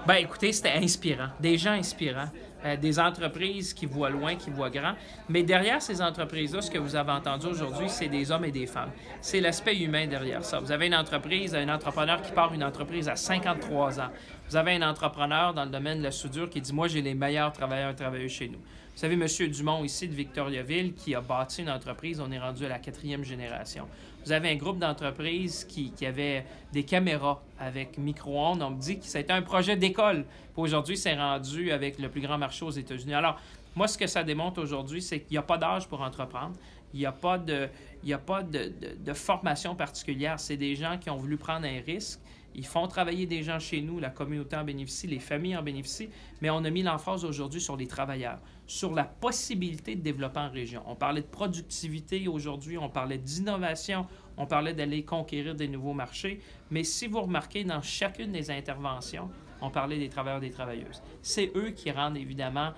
Ben écoutez, c'était inspirant. Des gens inspirants. Des entreprises qui voient loin, qui voient grand. Mais derrière ces entreprises-là, ce que vous avez entendu aujourd'hui, c'est des hommes et des femmes. C'est l'aspect humain derrière ça. Vous avez une entreprise, un entrepreneur qui part une entreprise à 53 ans. Vous avez un entrepreneur dans le domaine de la soudure qui dit « Moi, j'ai les meilleurs travailleurs et travailleuses chez nous ». Vous savez, M. Dumont, ici, de Victoriaville, qui a bâti une entreprise, on est rendu à la 4e génération. Vous avez un groupe d'entreprises qui avait des caméras avec micro-ondes. On me dit que c'était un projet d'école. Puis aujourd'hui, c'est rendu avec le plus grand marché aux États-Unis. Alors, moi, ce que ça démontre aujourd'hui, c'est qu'il n'y a pas d'âge pour entreprendre. Il n'y a pas de formation particulière. C'est des gens qui ont voulu prendre un risque. Ils font travailler des gens chez nous, la communauté en bénéficie, les familles en bénéficient, mais on a mis l'emphase aujourd'hui sur les travailleurs, sur la possibilité de développer en région. On parlait de productivité aujourd'hui, on parlait d'innovation, on parlait d'aller conquérir des nouveaux marchés, mais si vous remarquez dans chacune des interventions, on parlait des travailleurs et des travailleuses. C'est eux qui rendent évidemment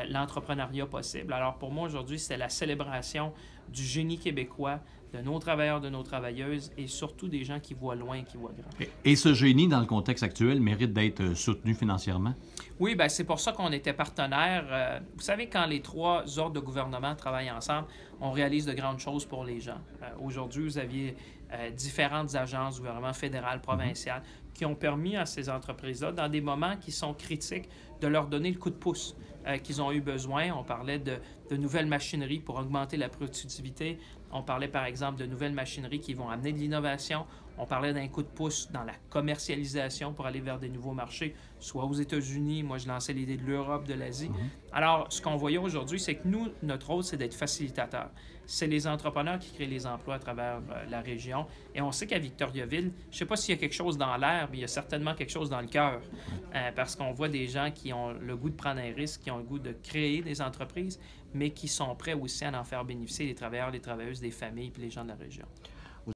l'entrepreneuriat possible. Alors pour moi aujourd'hui, c'est la célébration du génie québécois, de nos travailleurs, de nos travailleuses et surtout des gens qui voient loin, qui voient grand. Et ce génie, dans le contexte actuel, mérite d'être soutenu financièrement? Oui, bien, c'est pour ça qu'on était partenaires. Vous savez, quand les 3 ordres de gouvernement travaillent ensemble, on réalise de grandes choses pour les gens. Aujourd'hui, vous aviez différentes agences, gouvernement fédéral, provincial, qui ont permis à ces entreprises-là, dans des moments qui sont critiques, de leur donner le coup de pouce qu'ils ont eu besoin. On parlait de nouvelles machineries pour augmenter la productivité. On parlait, par exemple, de nouvelles machineries qui vont amener de l'innovation. On parlait d'un coup de pouce dans la commercialisation pour aller vers des nouveaux marchés, soit aux États-Unis. Moi, je lançais l'idée de l'Europe, de l'Asie. Alors, ce qu'on voyait aujourd'hui, c'est que nous, notre rôle, c'est d'être facilitateur. C'est les entrepreneurs qui créent les emplois à travers la région. Et on sait qu'à Victoriaville, je ne sais pas s'il y a quelque chose dans l'air, mais il y a certainement quelque chose dans le cœur. Parce qu'on voit des gens qui ont le goût de prendre un risque, qui ont le goût de créer des entreprises, mais qui sont prêts aussi à en faire bénéficier les travailleurs, les travailleuses, des familles et les gens de la région.